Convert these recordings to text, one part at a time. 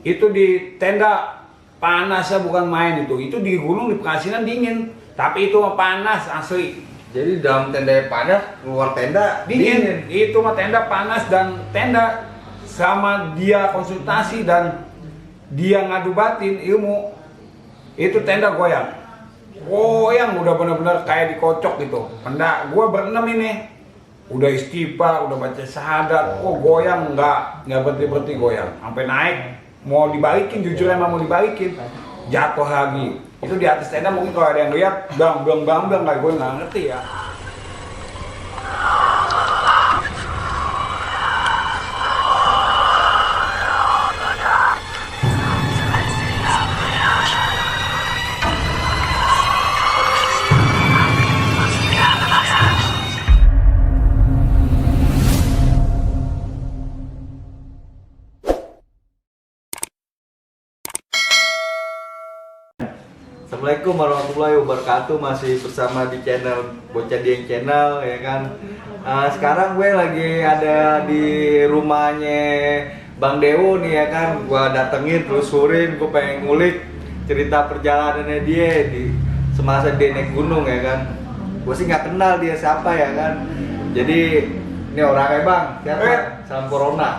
Itu di tenda panasnya bukan main itu di gunung di Pekasinan dingin, tapi itu mah panas asli. Jadi dalam tenda panas, keluar tenda Dingin. Itu mah tenda panas dan tenda sama dia konsultasi dan dia ngadu batin ilmu itu tenda goyang udah benar-benar kayak dikocok gitu. Gua berenam ini udah istighfar, udah baca syahadat, goyang nggak berhenti goyang sampai naik mau dibalikin, jujur emang mau dibalikin, jatuh lagi. Itu di atas tenda mungkin kalau ada yang lihat bang kayak gue nggak ngerti ya. Assalamualaikum warahmatullahi wabarakatuh. Masih bersama di channel Bocah Dieng Channel ya kan. Sekarang gue lagi ada di rumahnya Bang Dewo nih ya kan. Gue datengin, telusurin, gue pengen ngulik cerita perjalanannya dia di semasa dia naik gunung ya kan. Gue sih nggak kenal dia siapa ya kan. Jadi ini orangnya Bang, siapa? Salam Corona.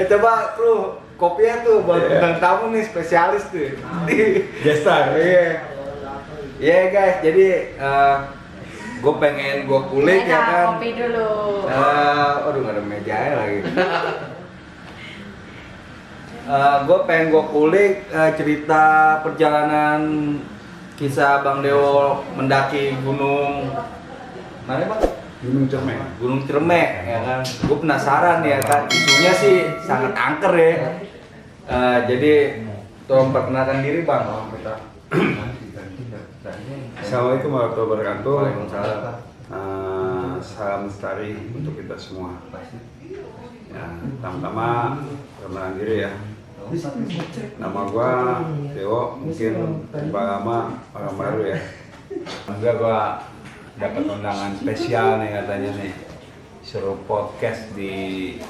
Coba tuh kopinya tuh buat bintang tamu nih, spesialis tuh. Gestar. Iya guys, jadi gue pengen gue kulik ya kan. Kopi dulu. Aduh nggak ada mejanya lagi. Gue pengen gue kulik cerita perjalanan kisah Bang Dewo mendaki gunung mana Bang? Gunung Ciremai ya kan. Gue penasaran ya kan, isunya sih sangat angker ya. Jadi tolong perkenalkan diri Bang. Assalamualaikum warahmatullahi wabarakatuh. Waalaikumsalam. Salam lestari untuk kita semua. Ya, pertama-tama perkenalan diri ya. Nama gua Dewo, mungkin lama orang baru ya. Enggak, gua dapat undangan spesial nih katanya nih, suruh podcast di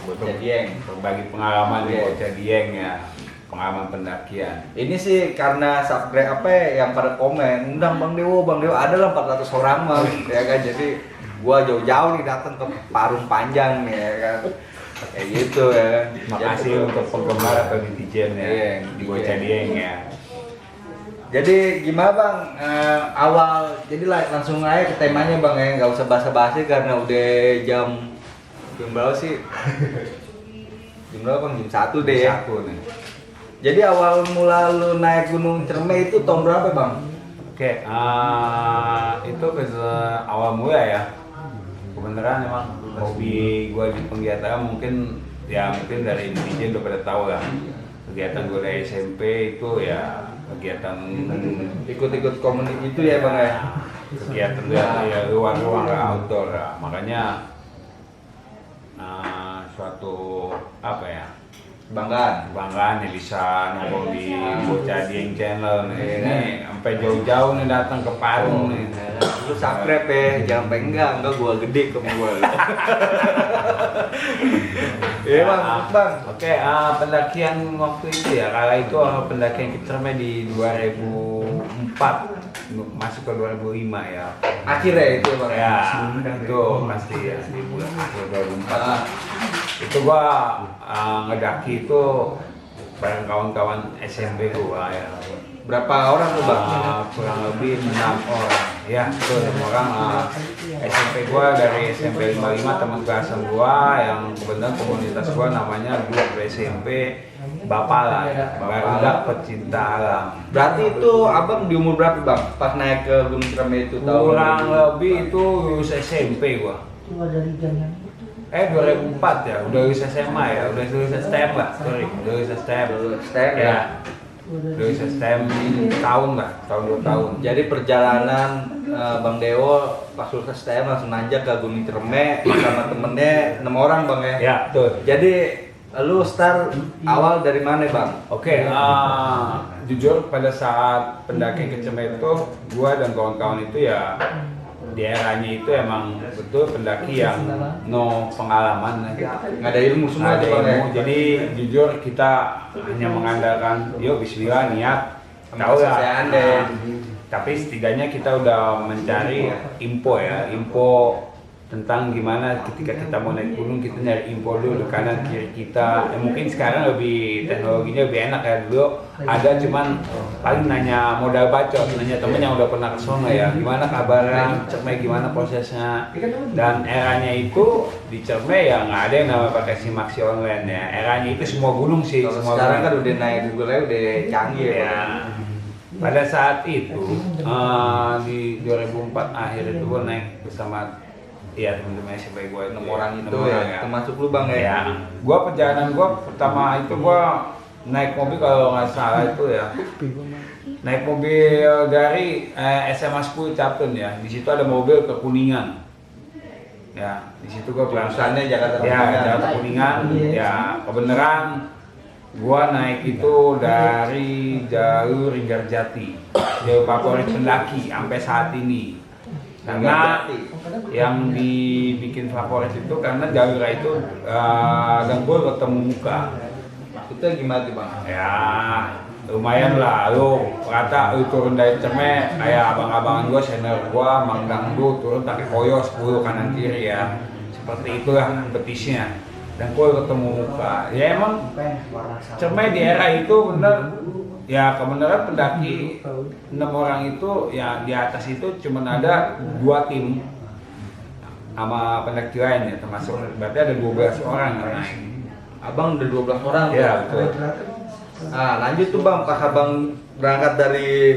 Bocah Dieng, berbagi pengalaman di Bocah Dieng ya, pengalaman pendakian. Ini sih karena subscribe apa ya, yang pada komen undang Bang Dewo ada lah 400 orang mah ya kan. Jadi gua jauh-jauh nih datang ke Parung Panjang nih ya kan, kayak gitu ya. Makasih untuk penggemar atau netizen ya di Bocah Dieng ya. Jadi gimana Bang, awal jadi langsung aja ke temanya Bang ya, nggak usah basa-basi karena udah jam berapa sih? Jam berapa Bang? Jam 1 deh ya. 1 nih. Jadi awal mula lu naik Gunung Ciremai itu tahun berapa Bang? Oke, itu awal mula ya. Kebenaran emang hobi gue di penggiatan mungkin dari netizen udah pada tahu lah. Kegiatan gue dari SMP itu ya kegiatan Ikut-ikut komunitas itu ya Bang ya? Kegiatan ya luar outdoor ya. Makanya suatu apa ya, kebanggaan ya bisa nongol di Bocah Dieng Channel nih. Ini sampai jauh-jauh nih datang ke Parung nih. Lu subscribe ya, jangan sampai enggak gua gede ke gua. Iya Bang. Oke, pendakian waktu itu ya, kala itu pendakian kita Ciremai di 2004 masuk ke 2005 ya. Akhirnya itu Bang. Ya, itu pasti ya di bulan akhir 2004. Itu gua ngedaki itu bareng kawan-kawan SMP gua ya. Berapa orang tuh Bang? Kurang lebih 6 orang ya, itu 6 orang. SMP gua dari SMP 55, teman kelas gua yang kebetulan komunitas gua namanya Blok SMP Bapala ya, Barudak Pecinta Alam. Berarti itu Abang di umur berapa Bang pas naik ke Gunung Ciremai itu tahun? Kurang lebih itu lulus SMP gua. 2004 ya, udah lulus SMA ya, udah lulus STM lah, sorry, udah lulus STM. STM ya? Lulus STM tahun 2 tahun. Jadi perjalanan Bang Dewo pas lulus STM langsung nanjak ke Gunung Ciremai sama temennya 6 orang Bang ya? Ya, betul. Jadi lu start awal dari mana Bang? Oke, jujur pada saat pendaki ke Ciremai itu, gua dan kawan-kawan itu ya di eranya itu emang betul pendaki yang no pengalaman, Nggak ada ilmu semua ada tuh, Bang, ya? ilmu. Jadi jujur kita hanya mengandalkan yuk Bismillah niat, tahu lah. Saya andai. Tapi setidaknya kita udah mencari info ya, info tentang gimana ketika kita mau naik gunung, kita nyari info dulu kanan kiri kita. Mungkin sekarang lebih teknologinya lebih enak ya, dulu ada cuman paling nanya modal bacot, nanya temen yang udah pernah ke sono ya, gimana kabarnya Cermai, gimana prosesnya. Dan eranya itu di Cermai ya nggak ada yang namanya pakai simaksi online ya, eranya itu semua gunung sih. Kalau Semua sekarang gunung. kan udah naik Google udah canggih ya. Ya, pada saat itu di 2004 akhir itu gue naik bersama teman-teman SMP gue 6 orang itu orang ya, termasuk lu Bang ya. Ya, gue perjalanan gue pertama itu gue naik mobil kalau nggak salah itu ya, naik mobil dari SMA 10 Captun ya. Di situ ada mobil ke Kuningan. Ya, di situ gue Jurusannya Jakarta Ya, Kuningan. Jakarta Kuningan. Ya, kebenaran gua naik itu dari jalur Ringgarjati, jalur favorit pendaki sampai saat ini. Karena yang dibikin favorit itu karena jalur itu dan gue ketemu muka. Itu gimana tuh Bang? Ya lumayan lah, lu kata lu turun dari Cermai kayak abang-abangan gua, senior gua, manggang lu turun pakai koyo 10 kanan kiri ya. Seperti itulah betisnya. Dan gua ketemu muka. Ya emang Cermai di era itu bener ya, kebenaran pendaki 6 orang itu ya, di atas itu cuma ada 2 tim sama pendaki lain ya, termasuk berarti ada 12 orang yang naik. Abang udah 12 orang tuh. Ya betul. Nah lanjut tuh Bang, pas Abang berangkat dari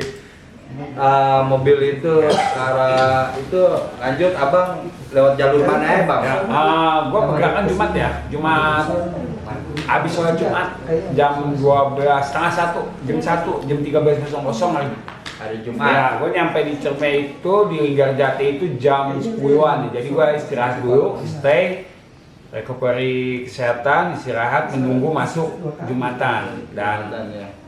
mobil itu ke arah itu, lanjut Abang lewat jalur mana ya Bang? Ya, gua pergerakan Jumat ya, Jumat habis sholat Jumat jam 12:30, jam 1, jam 13.00 lagi. Hari Jumat. Ya, gue nyampe di Cermai itu di Ringgarjati itu jam 10-an. Jadi gue istirahat dulu, stay, recovery kesehatan, istirahat, menunggu masuk Jumatan. Dan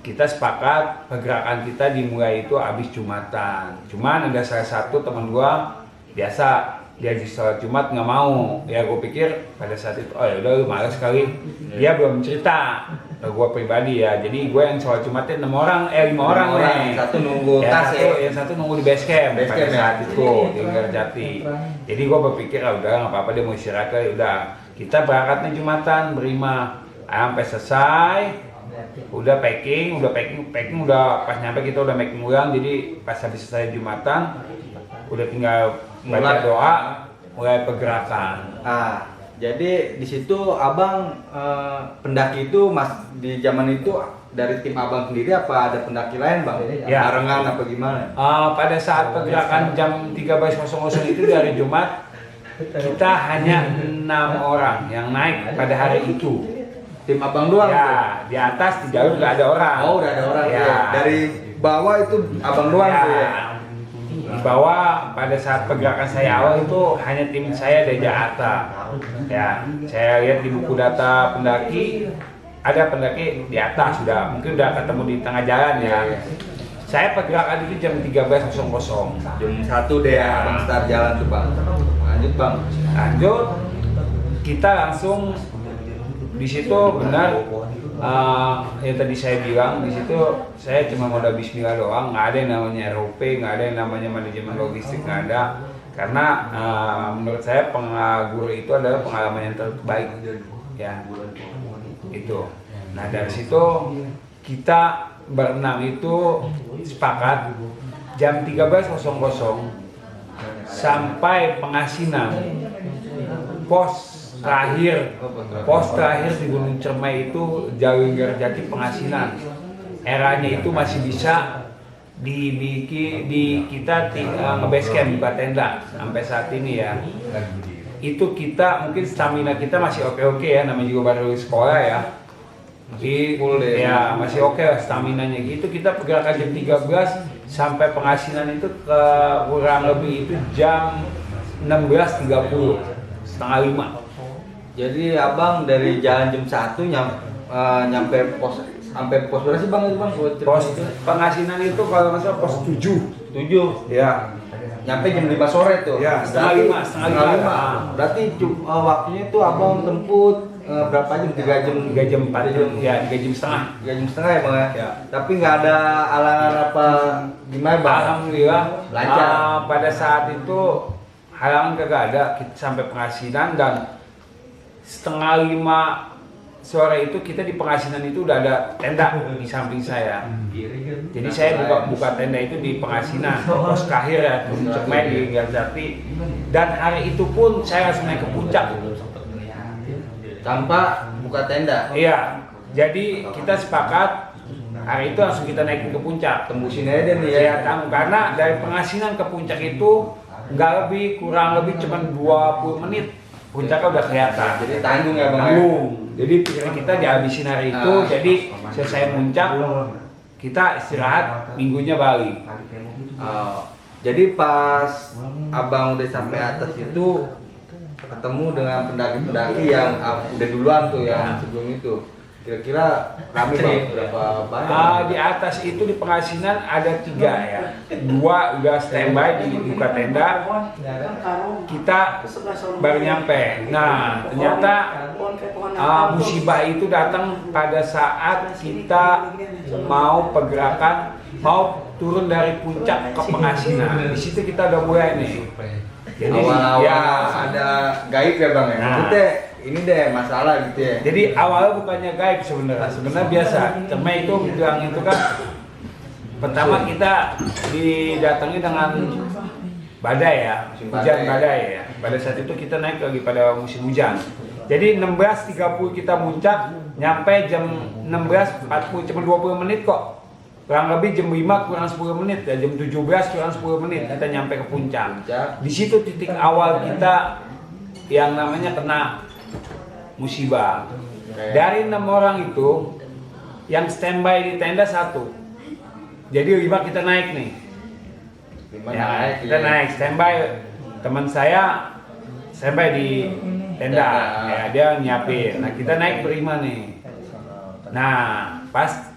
kita sepakat pergerakan kita dimulai itu habis Jumatan. Cuman ada salah satu teman gue biasa dia di sholat Jumat nggak mau. Ya gue pikir pada saat itu, oh ya udah lu malas sekali. Dia belum cerita ke gue pribadi ya. Jadi gue yang sholat Jumatnya 5 orang nih. Satu nunggu tas ya. Yang satu nunggu di base camp Base pada camp, saat ya. itu di Ringgarjati. Jadi gue berpikir udah nggak apa-apa, dia mau istirahat kali, udah. Kita berangkatnya Jumatan berlima sampai selesai. Udah packing udah pas nyampe kita udah making ulang. Jadi pas habis selesai Jumatan udah tinggal baca doa, mulai pergerakan. Jadi di situ Abang pendaki itu Mas di zaman itu dari tim Abang sendiri apa ada pendaki lain Bang? Ya. Barengan apa gimana? Pada saat pergerakan jam 13.00 itu dari Jumat, kita hanya 6 orang yang naik pada hari itu. Tim Abang doang tuh? Ya, di atas di jalur nggak ada orang. Oh udah ada orang Ya. ya. Dari bawah itu Abang doang tuh ya? Di bawah pada saat pergerakan saya awal itu hanya tim saya dari Jakarta. Ya, saya lihat di buku data pendaki ada pendaki di atas sudah, mungkin udah ketemu di tengah jalan ya. Saya pergerakan itu jam 13.00. Jam 1 deh Ya. Abang start jalan tuh Bang. Lanjut Bang. Lanjut, kita langsung di situ benar yang tadi saya bilang, di situ saya cuma modal bismillah doang, nggak ada yang namanya ROP, nggak ada yang namanya manajemen logistik, nggak ada. Karena menurut saya pengaguru itu adalah pengalaman yang terbaik ya, itu. Nah dari situ kita berenam itu sepakat jam 13.00 sampai Pengasinan, pos terakhir di Gunung Cermai itu jalur Ringgarjati Pengasinan. Eranya itu masih bisa kita nge-base camp buka tenda sampai saat ini ya. Itu kita mungkin stamina kita masih oke ya, namanya juga baru sekolah ya. Jadi ya masih oke lah staminanya gitu. Kita pergerakan jam 13 sampai Pengasinan itu ke kurang lebih itu jam 16.30, setengah 5. Jadi Abang dari jalan jam 1 nyampe pos sampai berapa sih Bang itu Bang? Pos Pengasinan itu kalau nggak salah pos 7. 7. Ya. nyampe jam 5 sore tuh. Ya, Berarti- setengah lima. Berarti waktunya tuh abang tempuh berapa jam? 3 jam? 3 jam 4 jam, ya 3 jam setengah. 3 jam setengah ya bang ya? Ya. Tapi nggak ada halangan apa gimana bang? Alhamdulillah Lancar. pada saat itu halangan kagak ada, kita sampai pengasinan dan setengah 5 sore itu kita di pengasinan itu udah ada tenda di samping saya. Jadi saya buka tenda itu di pengasinan, pos kahir ya, Cermai di Garzati. Dan hari itu pun saya langsung naik ke puncak. Tanpa buka tenda? Iya, jadi kita sepakat hari itu langsung kita naikin ke puncak. Tembusin aja nih ya? Saya tamu karena dari pengasinan ke puncak itu kurang lebih cuma 20 menit. Puncaknya udah kelihatan. Jadi tanggung ya bang? Tanggung. Jadi pikiran kita dihabisin hari itu, jadi selesai puncak kita istirahat, minggunya balik. Jadi pas abang udah sampai atas itu ketemu dengan pendaki-pendaki yang udah duluan tuh yang sebelum itu. Kira-kira rame bang, berapa banyak? Di atas itu di pengasinan ada 3 ya. 2 udah standby di buka tenda. Kita baru nyampe. Nah, ternyata musibah itu datang pada saat kita mau mau turun dari puncak ke pengasinan. Di situ kita udah mulai nih. Jadi Awal-awal ya ada gaib ya bang ya? Nah. Maksudnya ini deh masalah gitu ya? Jadi awalnya bukannya gaib sebenarnya biasa. Cuma itu bilang itu kan pertama kita didatangi dengan badai ya, hujan badai ya. Pada saat itu kita naik lagi pada musim hujan. Jadi 16.30 kita muncak, nyampe jam 16.40 cuma 20 menit kok. Kurang lebih jam 5 kurang 10 menit ya, jam 17 kurang 10 menit kita nyampe ke puncak. Di situ titik awal kita yang namanya kena musibah. Dari 6 orang itu yang standby di tenda 1. Jadi 5 kita naik nih. Kita naik standby. Teman saya standby di tenda. Ya, dia nyiapin. Nah, kita naik berlima nih. Nah,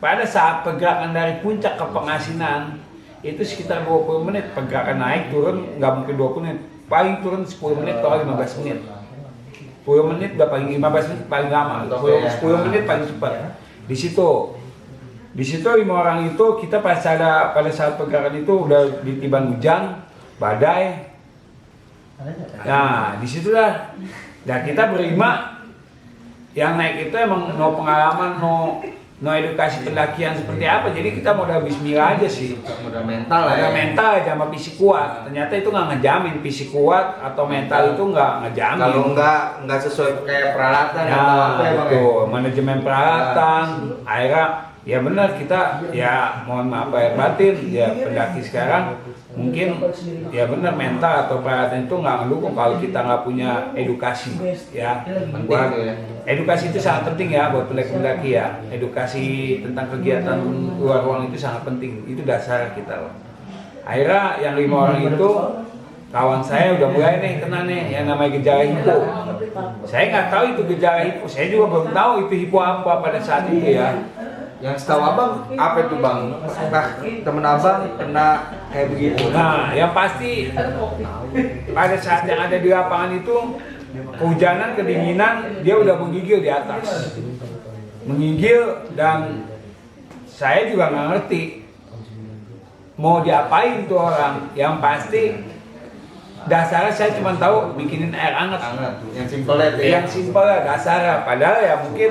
pada saat pergerakan dari puncak ke pengasinan itu sekitar 20 menit. Pergerakan naik turun nggak mungkin 20 menit. Paling turun 10 menit atau 15 menit. 10 menit udah paling 15 menit paling lama. 10 menit paling cepat. Di situ 5 orang itu kita pada saat pergerakan itu udah ditiban hujan, badai. Nah, disitulah. Dan kita berlima yang naik itu emang no pengalaman, no edukasi pendakian seperti apa. Jadi kita modal bismillah aja sih. Modal mental lah ya. Modal mental aja sama fisik kuat. Ternyata itu nggak ngejamin fisik kuat atau mental itu nggak ngejamin. Kalau nggak sesuai kayak peralatan Ya, atau apa ya bang? itu manajemen peralatan, akhirnya ya benar kita ya mohon maaf lahir batin ya pendaki sekarang mungkin ya benar mental atau peralatan itu nggak mendukung kalau kita nggak punya edukasi ya. Buat edukasi itu sangat penting ya buat pendaki ya. Edukasi tentang kegiatan luar ruang itu sangat penting. Itu dasar kita loh. Akhirnya yang 5 orang itu kawan saya udah mulai nih kena nih yang namanya gejala hipo. Saya nggak tahu itu gejala hipo. Saya juga belum tahu itu hipo apa pada saat itu ya. Yang setahu abang apa itu bang? Nah temen abang kena kayak begitu. Nah, yang pasti pada saat yang ada di lapangan itu kehujanan, kedinginan, dia udah menggigil di atas. Menggigil dan saya juga nggak ngerti mau diapain tuh orang. Yang pasti dasarnya saya cuma tahu bikinin air hangat. Yang simpel ya. Yang simpel ya dasarnya. Padahal ya mungkin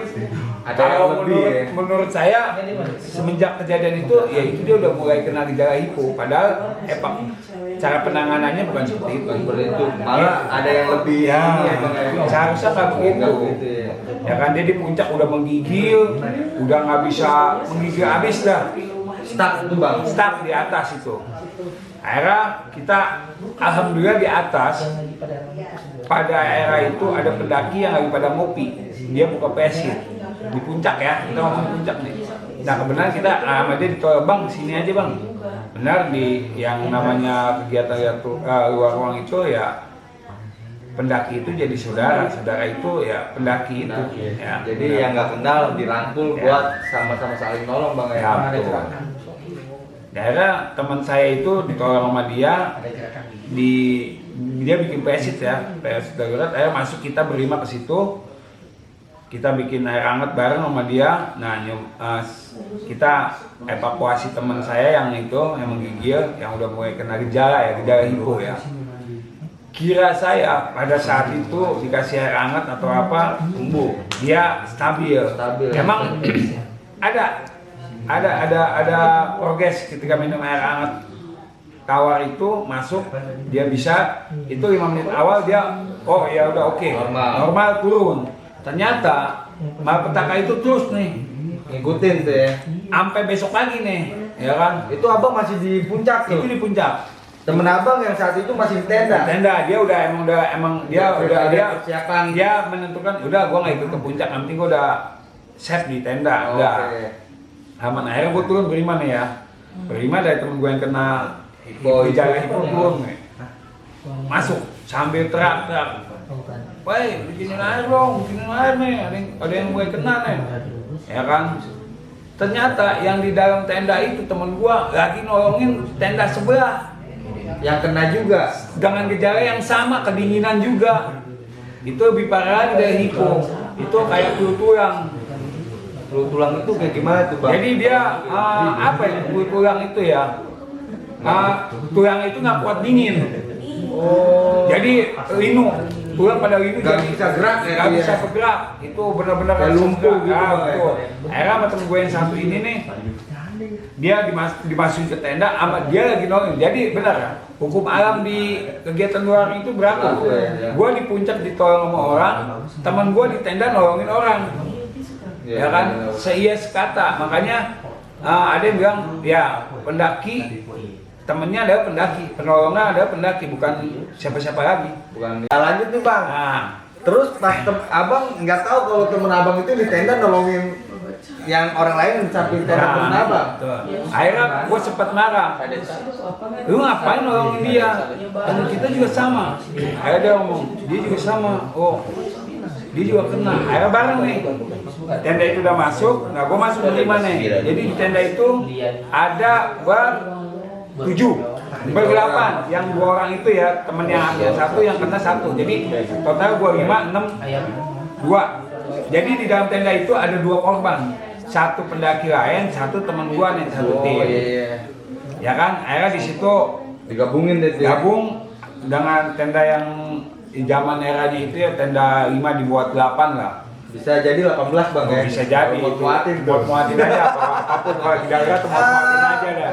ada kalau yang lebih ya. menurut saya semenjak kejadian itu ya itu dia udah mulai kena gejala hipo. Padahal cara penanganannya bukan seperti itu. Malah ada yang lebih Ya, ini ya bang. seharusnya kan begitu. ya. Ya kan dia di puncak udah menggigil, udah nggak bisa menggigil habis dah. Stuck itu bang. Stuck di atas itu. Akhirnya kita alhamdulillah di atas. Pada era itu ada pendaki yang lagi pada ngopi. Dia buka pesir di puncak ya. Kita ngomong puncak nih. Nah kebenaran kita sama dia ditolak, bang sini aja bang. Benar di yang namanya kegiatan luar ruang itu ya pendaki itu jadi saudara itu ya pendaki itu. Ya, Jadi benar. yang nggak kenal dirangkul Ya. buat sama-sama saling nolong bang Ya, betul. Daerah teman saya itu ditolong sama dia, dia bikin pesit ya, pesit darurat. Akhirnya masuk, kita berlima ke situ, kita bikin air hangat bareng sama dia. Nah, kita evakuasi teman saya yang itu, yang menggigil, yang udah mulai kena gejala hipo ya. Kira saya pada saat itu dikasih air hangat atau apa, tumbuh, dia stabil. Emang ada progres ketika minum air hangat tawar itu masuk, dia bisa itu 5 menit awal dia oh ya udah oke, normal turun. Ternyata malapetaka itu terus nih ngikutin tuh ya sampai besok pagi nih, ya kan? itu abang masih di puncak tuh. Itu di puncak. Temen abang yang saat itu masih di tenda. Dia emang dia persiapan. Dia menentukan udah gua nggak ikut ke puncak, nanti gua udah set di tenda. Udah aman. Akhirnya gua turun berlima nih ya. Berlima dari temen gua yang kena gejala hipo turun nih. Masuk sambil teriak-teriak. Woi, bikinin air dong, bikinin air nih. Ada yang gue kena nih. Ya kan? Ternyata yang di dalam tenda itu temen gua lagi nolongin tenda sebelah. Yang kena juga Dengan gejala yang sama, kedinginan juga. Itu lebih parah lagi dari hipo. Itu kayak flu tulang. flu tulang itu kayak gimana tuh bang? Jadi dia apa ya, flu tulang itu ya? Tulang itu nggak kuat dingin. Oh. Jadi linu, tulang pada linu Nggak jadi bisa gerak ya, nggak dia? bisa bergerak. Itu benar-benar Kayak nggak bisa lumpuh bergerak. gitu, Bang, ya? Betul. Akhirnya sama temen gue yang satu ini nih, dia dimasukin ke tenda sama dia lagi nolongin. Jadi benar ya, hukum alam di kegiatan luar itu berlaku. Ya. Gue di puncak ditolong sama orang, teman gue di tenda nolongin orang. Ya kan, seia sekata. Makanya ada yang bilang ya pendaki, temennya adalah pendaki, penolongnya adalah pendaki, bukan siapa-siapa lagi. Bukan. Nah, lanjut nih bang. Nah, Terus pas abang nggak tahu kalau temen abang itu di tenda nolongin yang orang lain di samping tenda temen abang. betul. Akhirnya gue sempat marah. Lu ngapain nolongin dia? Temen kita juga sama. Akhirnya dia ngomong, dia juga sama. Oh, dia juga kena. Akhirnya bareng nih. Tenda itu udah masuk. Nah, gue masuk berlima nih. Jadi di tenda itu ada tujuh, berdelapan. Yang 2 orang itu ya temennya yang satu, yang kena satu. Jadi total gue 5, 6, 2. Jadi di dalam tenda itu ada 2 korban. Satu pendaki lain, satu teman gue nih, satu tim. Iya. Ya kan? Akhirnya di situ Digabungin deh. gabung dengan tenda yang di zaman eranya itu ya, tenda 5 dibuat 8 lah. Bisa jadi 18 bang ya. Bisa jadi buat itu. muatin tuh. Buat muatin aja apapun kalau di daerah tuh buat muatin aja dah.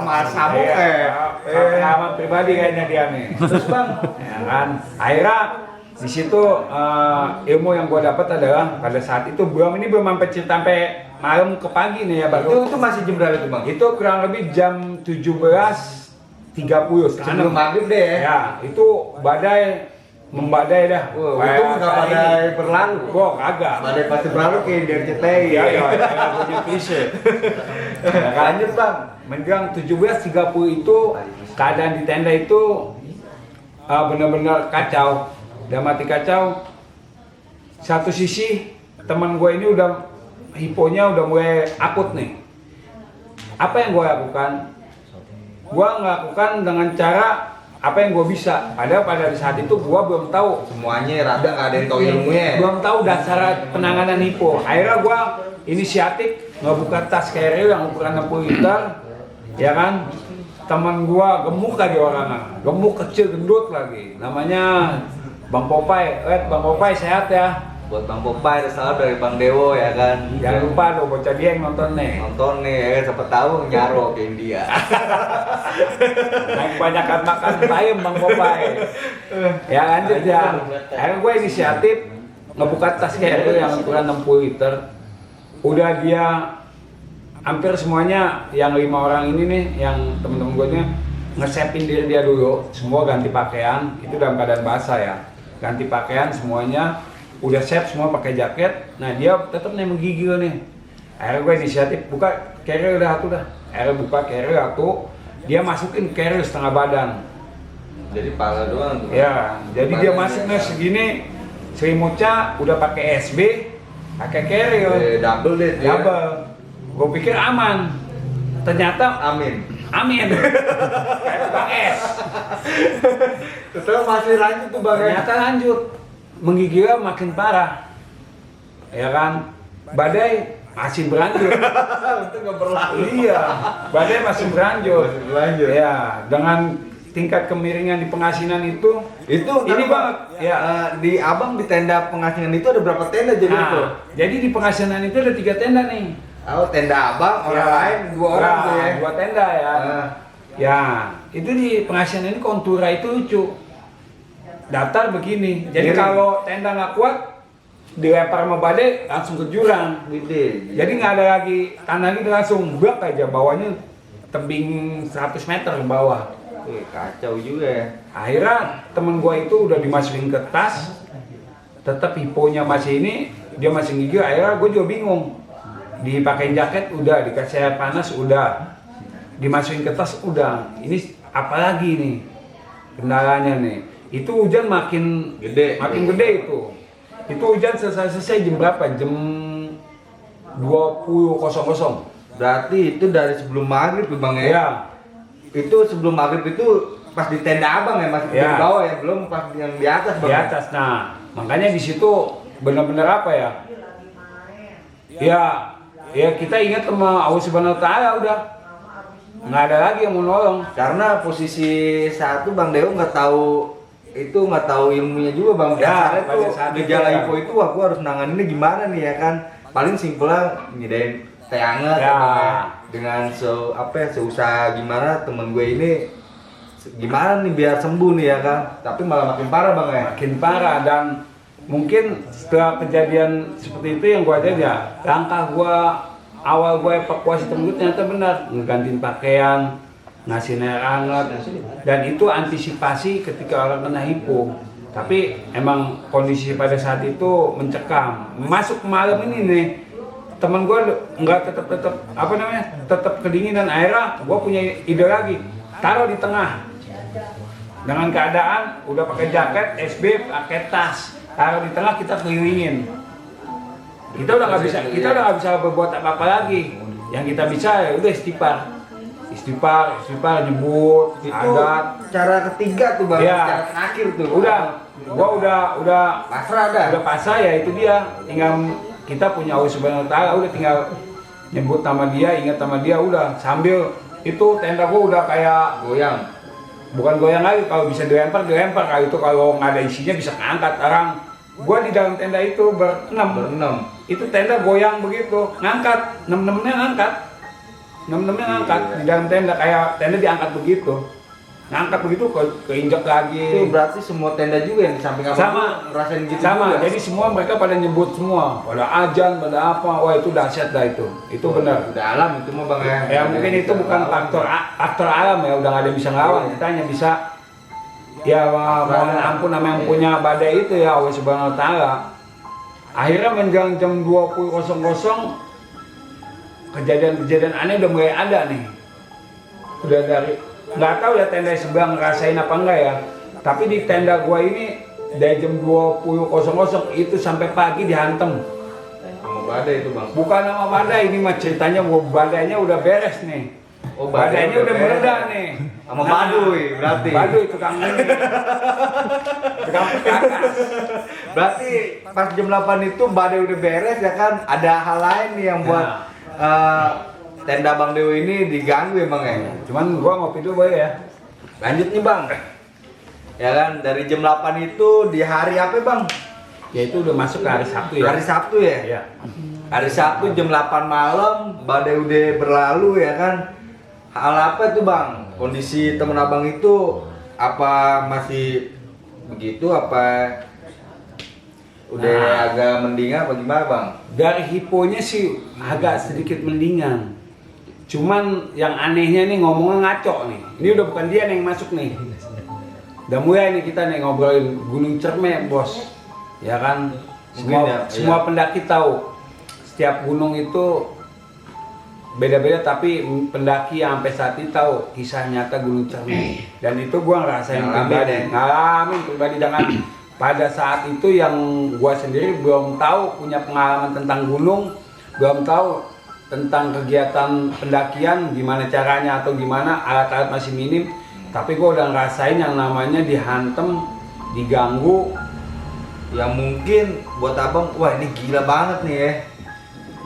Mas Samu Pengalaman pribadi kayaknya dia nih. Terus bang, ya kan, akhirnya di situ ilmu yang gua dapat adalah pada saat itu belum sampai cerita sampai malam ke pagi nih ya baru. Itu masih jam berapa tuh bang? Itu kurang lebih jam 17.30 Sebelum maghrib deh ya. Ya, itu badai membadai dah. Wah, itu nggak badai berlalu. Gua kagak. Badai pasti berlalu kayak dari CTI. Iya, ya, baju t-shirt. Lanjut bang. Menjelang 17.30 itu keadaan di tenda itu benar-benar kacau. Udah mati kacau. Satu sisi teman gue ini udah hiponya udah mulai akut nih. Apa yang gue lakukan? Gue melakukan dengan cara apa yang gue bisa. Padahal pada saat itu gue belum tahu Semuanya rada nggak ada yang tahu ilmunya. belum tahu dasar penanganan hipo. Akhirnya gue inisiatif ngebuka tas carrier yang ukuran 60 liter, ya kan. Teman gue gemuk lagi orangnya, gemuk kecil gendut lagi. Namanya Bang Popeye. Bang Popeye sehat ya. Buat Bang Popeye ada salam dari Bang Dewo ya kan. Jangan lupa tuh bocah dia yang nonton nih. Nonton nih ya, siapa tahu nyaro ke India. Yang kebanyakan makan bayam Bang Popeye. Ya lanjut ya. Akhirnya gue inisiatif ngebuka tas carrier yang ukuran 60 liter. Udah dia hampir semuanya yang 5 orang ini nih, yang temen-temen gue nya nge-sapin diri dia dulu. Semua ganti pakaian, itu dalam keadaan basah ya. Ganti pakaian semuanya, udah save semua pakai jaket. Nah dia tetap nih menggigil nih. Akhirnya gue inisiatif buka carrier udah satu dah. Akhirnya buka carrier satu, dia masukin carrier setengah badan. Jadi pala doang tuh. Ya, jadi dia masuknya segini, selimutnya udah pakai SB, pakai carrier, Double deh dia. double. Gue pikir aman, ternyata Amin. Amin. Kayak tukang es. Terus masih lanjut tuh bang. Ternyata lanjut. Menggigilnya makin parah. Ya kan? Badai masih berlanjut. Itu nggak berlalu. Iya, badai masih berlanjut. Masih berlanjut. Ya, dengan tingkat kemiringan di pengasinan itu ini banget. Ya, di abang di tenda pengasinan itu ada berapa tenda jadi itu? nah, jadi di pengasinan itu ada 3 tenda nih. Oh, tenda abang, orang Ya, lain 2 orang tuh ya. 2 tenda ya. Nah. Ya, itu di pengasinan ini kontura itu lucu. Datar begini. Jadi Miring. kalau tenda nggak kuat, dilempar sama badai langsung ke jurang. Gede. Jadi nggak ada lagi tanah gitu, langsung blok aja bawahnya tebing 100 meter ke bawah. Wih, kacau juga ya. Akhirnya temen gua itu udah dimasukin ke tas, tetap hiponya masih ini, dia masih gigil. Akhirnya gua juga bingung. Dipakein jaket udah, dikasih air panas udah, dimasukin ke tas udah. Ini apa lagi nih kendalanya nih? Itu hujan makin Gede. gede itu. Itu hujan selesai jam berapa? Jam 20.00. Berarti itu dari sebelum maghrib tuh bang ya? Ya, Itu sebelum maghrib itu pas di tenda abang ya, masih Ya. di bawah ya, belum pas yang di atas bang. di atas. Nah, makanya di situ benar-benar apa ya? Ya kita ingat sama Allah Subhanahu Wa Taala udah. Nggak ada lagi yang mau nolong. Karena posisi satu bang Dewo nggak tahu ilmunya juga bang. Ya, Dasarnya pada tuh saat itu gejala ya. hipo itu aku harus nanganinnya gimana nih ya kan? Paling simpelnya nyedain teh hangat Ya. apa ya, dengan seusaha gimana temen gue ini gimana nih biar sembuh nih ya kan? Tapi malah makin parah bang ya. Makin parah. Dan mungkin setelah kejadian seperti itu yang gua jadi ya, langkah gua awal gua evakuasi temen gue ternyata benar, ngegantiin pakaian, ngasih air hangat, dan itu antisipasi ketika orang kena hipo. Tapi emang kondisi pada saat itu mencekam. Masuk malam ini nih, teman gue nggak tetap kedinginan. Akhirnya gue punya ide lagi, taruh di tengah. Dengan keadaan udah pakai jaket, SB, pakai tas, taruh di tengah, kita kelilingin. Kita udah nggak bisa berbuat apa-apa lagi. Yang kita bisa ya udah istighfar, nyebut, Itu adat. cara ketiga tuh bang, Ya. cara terakhir tuh. Gua udah pasrah dah. udah pasrah ya, itu dia. Tinggal kita punya Allah Subhanahu Wa Taala, udah tinggal nyebut nama dia, ingat nama dia, udah. Sambil itu tenda gua udah kayak Goyang. bukan goyang lagi, kalau bisa dilempar kalau itu, kalau nggak ada isinya bisa ngangkat orang. Gua di dalam tenda itu berenam. Itu tenda goyang begitu, ngangkat, nem-nemnya ngangkat di dalam tenda, kayak tenda diangkat begitu, ngangkat begitu keinjak lagi. Itu berarti semua tenda juga yang di samping abang Sama. tuh ngerasain gitu Sama, juga. jadi semua mereka pada nyebut semua, pada ajan, pada apa, wah itu dahsyat dah itu benar. Udah alam itu mah bang ya. Ya mungkin itu bukan faktor alam ya, udah nggak ada yang bisa ngelawan, kita hanya bisa ya mohon ampun sama yang punya badai itu ya, Allah Subhanahu Wa Taala. Akhirnya menjelang jam 20.00 kejadian aneh udah mulai ada nih. Udah dari nggak tahu ya tenda sebelah ngerasain apa enggak ya, tapi di tenda gua ini dari jam 20.00 itu sampai pagi dihantem. Sama badai itu bang. Bukan nama badai, ini mah ceritanya badainya udah beres nih. Oh, Badainya udah beres. mereda nih. Sama baduy berarti. Baduy tukang ini. Tukang perkakas. Berarti pas jam 8 itu badai udah beres ya kan? Ada hal lain nih yang buat tenda Bang Dewo ini diganggu ya bang ya? Cuman gua ngopi dulu Boy ya. Lanjut nih bang. Ya kan dari jam 8 itu di hari apa bang? Ya itu udah masuk ke hari Sabtu ya. Hari Sabtu ya? Iya. Hari Sabtu jam 8 malam badai udah berlalu ya kan? Hal apa tuh bang? Kondisi temen abang itu apa masih begitu apa udah agak mendingan apa gimana bang? Dari hiponya sih agak sedikit mendingan. Cuman yang anehnya nih ngomongnya ngaco nih. Ini udah bukan dia nih yang masuk nih. Udah mulai nih kita nih ngobrolin Gunung Cerme bos. Ya kan? Semua pendaki tahu. Setiap gunung itu beda-beda, tapi pendaki yang sampai saat ini tahu kisah nyata Gunung Cerme. Dan itu gua ngerasain ngalamin pribadi dengan pada saat itu yang gua sendiri belum tahu punya pengalaman tentang gunung, belum tahu tentang kegiatan pendakian, gimana caranya atau gimana, alat-alat masih minim. Tapi gue udah ngerasain yang namanya dihantem, diganggu. Yang mungkin buat abang, wah ini gila banget nih ya.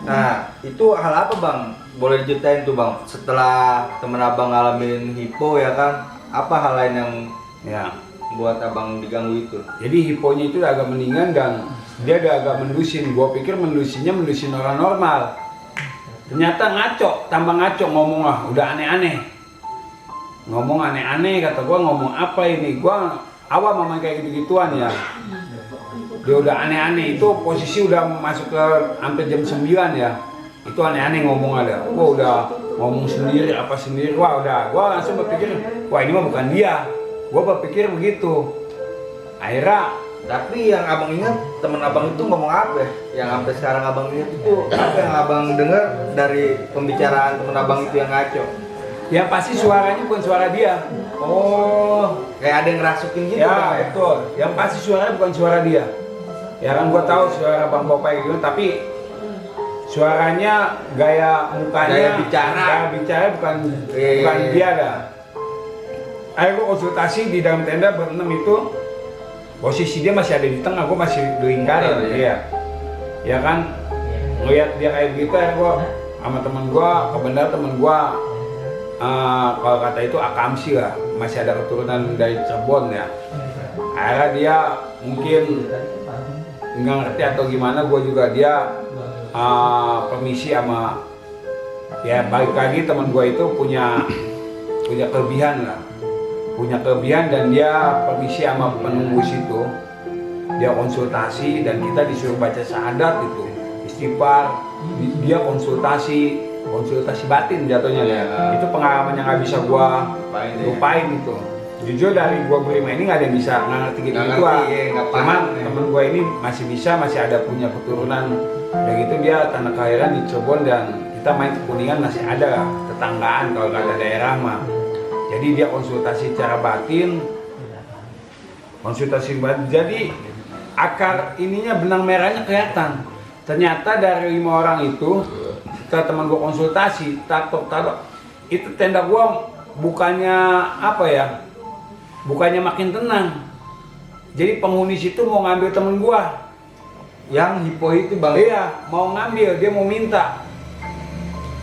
Nah, itu hal apa bang? Boleh diceritain tuh bang, setelah temen abang ngalamin hipo ya kan, apa hal lain yang Ya, buat abang diganggu itu? jadi hiponya itu udah agak mendingan dan dia udah agak mendusin. Gue pikir mendusin orang normal. Ternyata ngaco, tambah ngaco ngomong lah, udah aneh-aneh. Ngomong aneh-aneh, kata gue ngomong apa ini? Gue awal memang kayak gitu-gituan ya. Dia udah aneh-aneh, itu posisi udah masuk ke hampir jam 9 ya. Itu aneh-aneh ngomong ada. Gue udah ngomong sendiri, apa sendiri. Wah udah, gue langsung berpikir, wah ini mah bukan dia. Gue berpikir begitu. Akhirnya, Tapi yang abang ingat, temen abang itu ngomong apa ya? Yang sampai sekarang abang ingat itu apa yang abang dengar dari pembicaraan temen abang itu yang ngaco? ya pasti suaranya bukan suara dia. Oh, kayak ada yang ngerasukin gitu Ya bang? betul, yang pasti suaranya bukan suara dia. Ya kan gue tahu suara Bang Popeye gitu, tapi suaranya, gaya mukanya, Gaya bicara. bukan Iya. dia dah. Ayo gue konsultasi di dalam tenda berenam itu, posisi dia masih ada di tengah, gue masih lingkarin, Oh, iya. iya. Ya kan, ngeliat dia kayak begitu, ya gue sama temen gue, kebenaran temen gue, kalau kata itu akamsi lah, masih ada keturunan dari Cirebon ya. Akhirnya dia mungkin nggak ngerti atau gimana, gue juga dia permisi sama, ya balik lagi teman gue itu punya kelebihan lah, punya kelebihan dan dia permisi sama penunggu situ, dia konsultasi dan kita disuruh baca syahadat itu, istighfar, dia konsultasi batin jatuhnya ya. Itu pengalaman yang nggak bisa gue lupain itu. Jujur dari gua berlima ini nggak ada yang bisa ngerti gitu Nggak gua. ngerti, ya, nggak paham, Cuman ya. temen gua ini masih ada punya keturunan. Udah gitu dia tanah kelahiran di Cirebon dan kita main ke Kuningan masih ada tetanggaan kalau nggak ada daerah mah. Jadi dia konsultasi secara batin, jadi akar ininya benang merahnya kelihatan. Ternyata dari 5 orang itu, setelah teman gua konsultasi, tatok itu tenda gua bukannya apa ya? Bukannya makin tenang. Jadi penghuni situ mau ngambil temen gua. Yang hipo itu bang? Iya, mau ngambil, dia mau minta.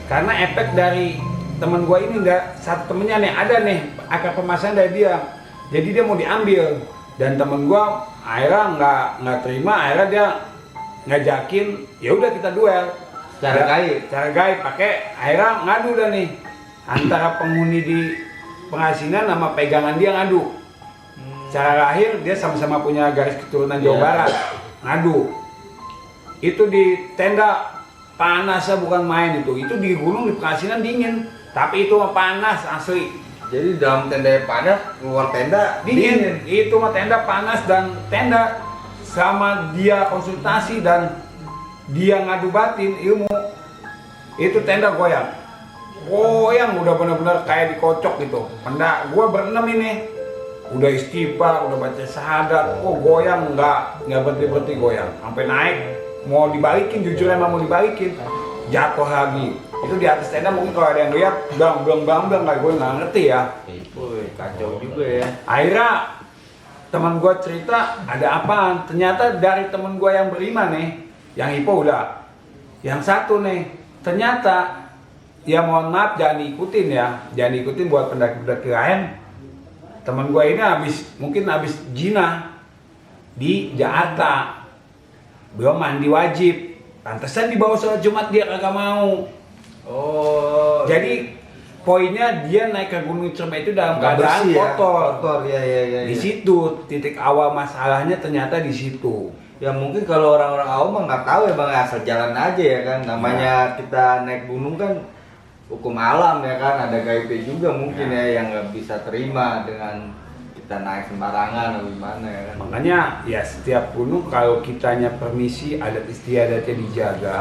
Karena efek dari temen gua ini satu temennya nih ada nih akar permasalahan dari dia. Jadi dia mau diambil dan temen gua akhirnya nggak terima, akhirnya dia ngajakin, ya udah kita duel. Cara gaib? Cara gaib pakai akhirnya ngadu dah nih antara penghuni di pengasinan sama pegangan dia ngadu. Secara lahir dia sama-sama punya garis keturunan Jawa Iya. Barat, ngadu. Itu di tenda panasnya bukan main itu di gunung di pengasinan dingin, tapi itu mah panas asli. Jadi dalam tenda yang panas, keluar tenda Dingin. Itu mah tenda panas dan tenda sama dia konsultasi dan dia ngadu batin ilmu, itu tenda goyang udah benar-benar kayak dikocok gitu. Gua berenam ini udah istighfar, udah baca syahadat, goyang nggak berhenti goyang sampai naik, mau dibalikin, jujur emang mau dibalikin, jatuh lagi. Itu di atas tenda mungkin kalau ada yang lihat bang kayak gue nggak ngerti ya. Wih, kacau juga ya. Akhirnya teman gue cerita ada apaan, ternyata dari teman gue yang berlima nih, yang hipo udah, yang satu nih ternyata, ya mohon maaf jangan diikutin buat pendaki-pendaki lain. Teman gue ini mungkin habis jinah di Jakarta, belum mandi wajib, pantesan dibawa sholat Jumat dia kagak mau. Oh. Jadi poinnya dia naik ke Gunung Ciremai itu dalam nggak keadaan bersih ya? kotor. Kotor ya. Di situ titik awal masalahnya ternyata di situ. Ya mungkin kalau orang-orang awam mah nggak tahu ya bang, asal jalan aja ya kan. Namanya kita naik gunung kan hukum alam ya kan, ada gaibnya juga mungkin ya yang nggak bisa terima dengan kita naik sembarangan atau gimana ya kan. Makanya ya setiap gunung kalau kitanya permisi, adat istiadatnya dijaga,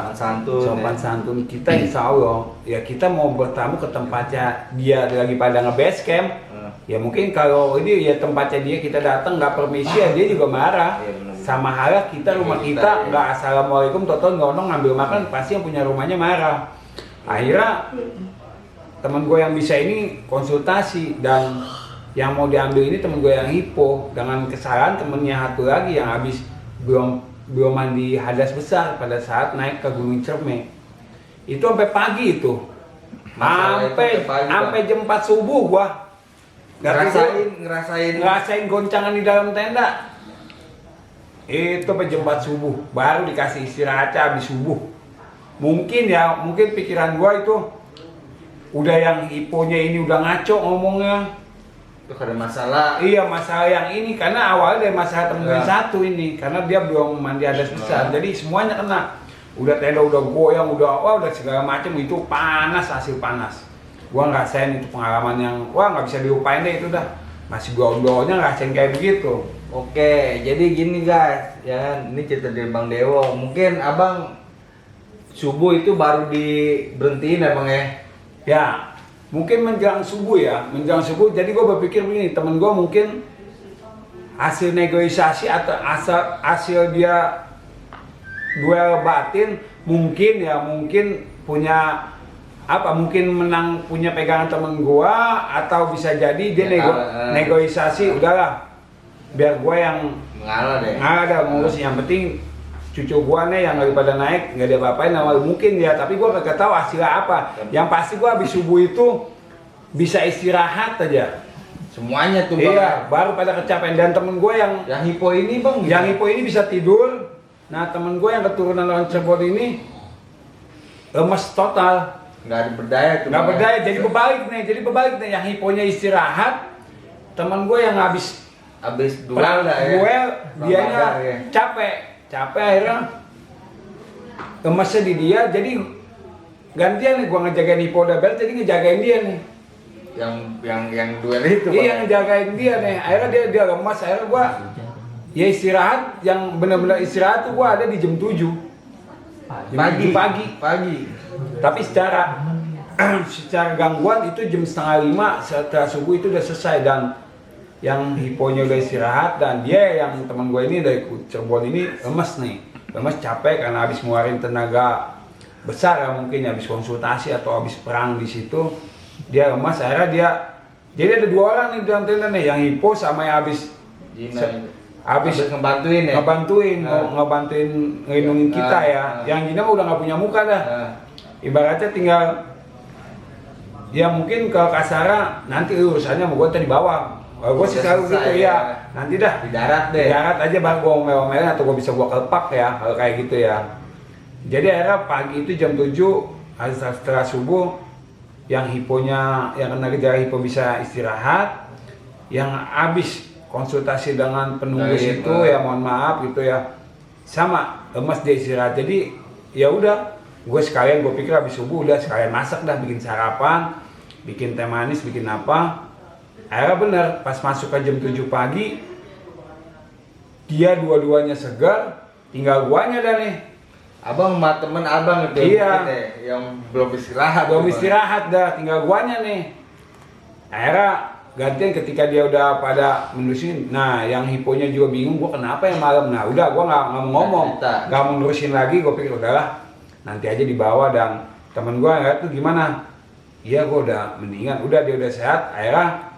sopan santun kita, insya Allah ya kita mau bertamu ke tempatnya dia lagi pada nge-base camp. Ya mungkin kalau ini ya tempatnya dia kita datang nggak permisi ya dia juga marah. Iya, benar. Sama halnya kita rumah kita nggak assalamualaikum, toto nyonong ngambil makan, pasti yang punya rumahnya marah. Akhirnya teman gue yang bisa ini konsultasi, dan yang mau diambil ini teman gue yang hipo, dengan kesalahan temennya satu lagi yang habis belum mandi hadas besar pada saat naik ke Gunung Cerme. Itu sampai pagi itu. Sampai jam 4 subuh gua ngerasain goncangan di dalam tenda. Itu sampai jam 4 subuh baru dikasih istirahat habis subuh. Mungkin pikiran gua itu udah yang hiponya ini udah ngaco ngomongnya. Itu karena masalah. Iya, masalah yang ini karena awalnya dari masalah temen gue satu ini, karena dia belum mandi hadas besar. Jadi semuanya kena. Udah tenda udah goyang, udah segala macam, itu panas, hasil panas. Gua ngerasain itu pengalaman yang nggak bisa dilupain deh itu dah. Masih gua-guanya ngerasain kayak begitu. Oke, jadi gini guys, ya ini cerita dari Bang Dewo. Mungkin abang subuh itu baru diberhentiin ya bang ya? Ya, mungkin menjelang subuh ya, jadi gue berpikir begini, temen gue mungkin hasil negosiasi atau hasil dia duel batin, mungkin punya mungkin menang, punya pegangan temen gue, atau bisa jadi dia negosiasi, udahlah biar gue yang ngalah dah ngurus, yang penting cucu gua nih yang daripada naik nggak ada apa-apain, mungkin ya, tapi gua kagak tahu hasilnya apa. Yang pasti gua habis subuh itu bisa istirahat aja semuanya tuh bang. Iya, baru pada kecapean. Dan temen gua yang hipo ini bang, yang hipo ini bisa tidur. Nah temen gua yang keturunan orang Cirebon ini lemes total, nggak ada berdaya tuh, nggak berdaya. Jadi berbalik nih, yang hiponya istirahat, temen gua yang habis duel dianya ya. capek akhirnya lemasnya di dia, jadi gantian nih gua ngejagain hipo double, jadi ngejagain dia nih yang duel itu. Iya, ngejagain dia nih, akhirnya dia lemas, akhirnya gua ya istirahat, yang benar-benar istirahat tuh gua ada di jam 7 pagi. Tapi secara gangguan itu jam setengah 5 setelah subuh itu udah selesai, dan yang hiponya udah istirahat, dan dia yang teman gue ini dari Cirebon ini lemes capek karena habis ngeluarin tenaga besar ya, mungkin habis konsultasi atau habis perang di situ, dia lemas. Akhirnya jadi ada 2 orang nih dalam tenda nih, yang hipo sama yang habis ngebantuin ngelindungin kita ya. Yang Gina udah nggak punya muka dah, ibaratnya tinggal ya mungkin ke kasara, nanti urusannya mau gue tadi bawah. Gue sih selalu gitu ya, nanti dah di darat aja bang, gue omel-omelin atau gue bisa gue kelpak ya, kalau kayak gitu ya. Jadi akhirnya pagi itu jam 7 setelah subuh, yang hiponya, yang kena gejala hipo bisa istirahat, yang habis konsultasi dengan penulis itu ya mohon maaf gitu ya, sama lemas dia istirahat. Jadi ya udah, gue pikir habis subuh udah sekalian masak dah, bikin sarapan, bikin teh manis, bikin apa. Akhirnya bener, pas masuk ke jam 7 pagi, dia dua-duanya segar, tinggal guanya dah nih. Abang sama temen abang itu yang belum istirahat dah, tinggal guanya nih. Akhirnya gantian ketika dia udah pada menurusin, nah yang hiponya juga bingung, gua kenapa ya malam. Nah udah, gua nggak mau ngomong, nggak mau nerusin lagi. Gua pikir udahlah, nanti aja dibawa. Dan temen gua ngeliat tuh gimana, iya gua udah mendingan, udah dia udah sehat. Akhirnya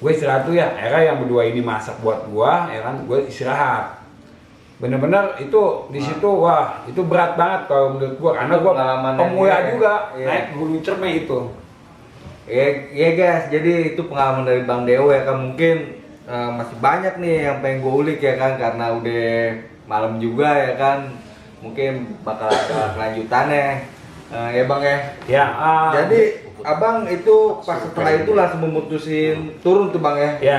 gue istirahat tuh ya, akhirnya yang berdua ini masak buat gua, ya kan, gue istirahat. Bener-bener itu di situ, wah itu berat banget kalau menurut gua, karena gua pemula juga naik Gunung Cerme itu. Iya guys, jadi itu pengalaman dari Bang Dewo ya kan. Mungkin masih banyak nih yang pengen gue ulik ya kan, karena udah malam juga ya kan. Mungkin bakal ada kelanjutannya ya bang ya. Ya. Jadi abang itu pas setelah itu langsung memutusin turun tuh bang ya. Ya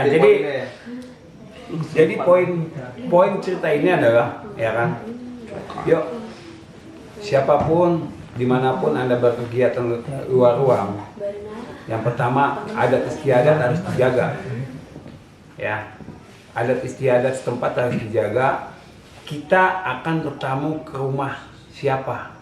jadi poin cerita ini adalah ya kan, yuk siapapun dimanapun Anda berkegiatan luar ruang, yang pertama adat istiadat harus dijaga ya, adat istiadat setempat harus dijaga. Kita akan bertamu ke rumah siapa,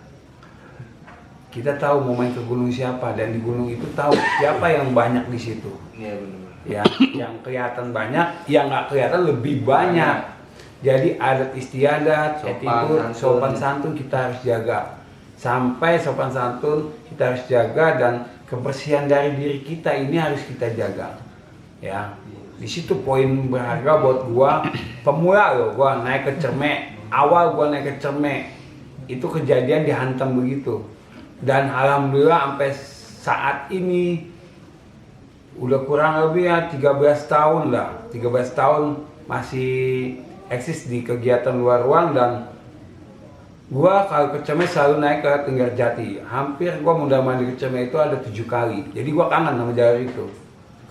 kita tahu mau main ke gunung siapa, dan di gunung itu tahu siapa yang banyak di situ. Iya benar. Ya, yang kelihatan banyak, yang nggak kelihatan lebih banyak. Jadi adat istiadat, attitude, sopan santun kita harus jaga. sampai sopan santun kita harus jaga, dan kebersihan dari diri kita ini harus kita jaga. Ya, di situ poin berharga buat gua. Pemula loh, gua naik ke Cermek. Awal gua naik ke Cermek itu kejadian dihantam begitu, dan alhamdulillah sampai saat ini udah kurang lebih ya 13 tahun lah, 13 tahun masih eksis di kegiatan luar ruang. Dan gua kalau ke Cermek selalu naik ke Tenggarjati. Hampir gua mudah mandi ke Cermek itu ada 7 kali. Jadi gua kangen sama jalur itu.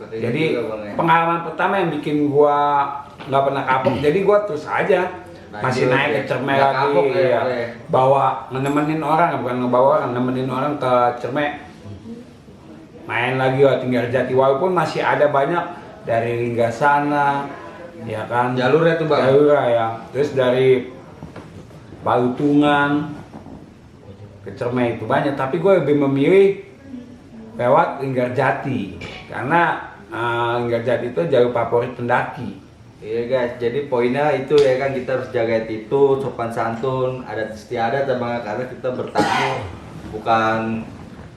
Jadi pengalaman pertama yang bikin gua nggak pernah kapok. Jadi gua terus aja masih naik ke Cermek lagi, ya. Bawa nemenin orang, bukan ngebawa orang, nemenin orang ke Cermek. Main lagi lah Tenggarjati, walaupun masih ada banyak dari Linggasana, ya kan. Jalurnya tuh bang. Jalurnya ya. Terus dari Balutungan ke Cermek itu banyak, tapi gue lebih memilih lewat Linggarjati karena Linggarjati itu jalur favorit pendaki. Iya guys, jadi poinnya itu ya kan, kita harus jaga attitude, sopan santun, adat istiadat ya bang, karena kita bertamu bukan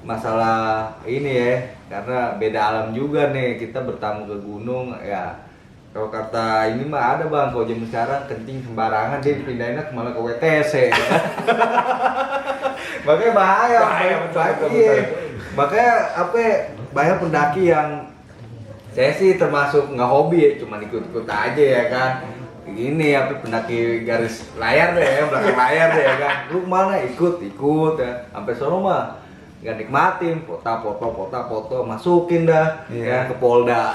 masalah ini ya, karena beda alam juga nih, kita bertamu ke gunung ya. Kalau kata ini mah ada bang, kalau zaman sekarang kencing sembarangan dia dipindahinnya malah ke WTC. Makanya bahaya, betul. Makanya apa? Banyak pendaki yang saya sih termasuk nggak hobi ya, cuma ikut-ikut aja ya kan. Ini apa pendaki garis layar deh ya, belakang layar deh ya kan. Lu mana ikut ya. Sampai sono mah nggak nikmatin, foto, masukin dah ya ke Polda.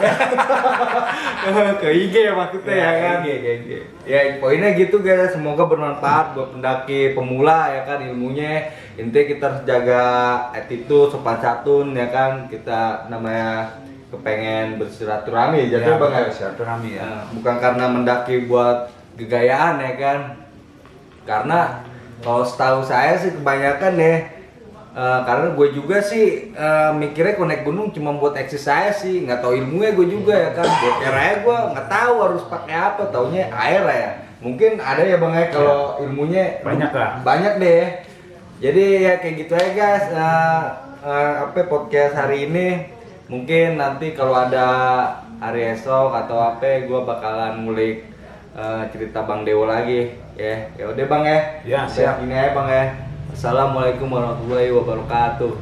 Ke IG maksudnya ya kan. IG. Ya poinnya gitu guys, semoga bermanfaat buat pendaki pemula ya kan ilmunya. Intinya kita harus jaga attitude, sopan santun ya kan. Kita namanya kepengen bersilaturahmi jadi Ya, bang silaturahmi ya. bukan karena mendaki buat gegayaan ya kan, karena kalau setahu saya sih kebanyakan ya karena gue juga sih mikirnya kalau naik gunung cuma buat exercise sih, nggak tahu ilmunya gue juga ya kan. Boker aja gue nggak tahu harus pakai apa, taunya air ya. Mungkin ada ya bang ya kalau ilmunya Banyak lah. banyak deh. Jadi ya kayak gitu aja guys, apa podcast hari ini. Mungkin nanti kalau ada hari esok atau apa, gue bakalan ngulik cerita Bang Dewo lagi ya. Ya udah bang ya. Ya, siap. Ini aja bang ya. Assalamualaikum warahmatullahi wabarakatuh.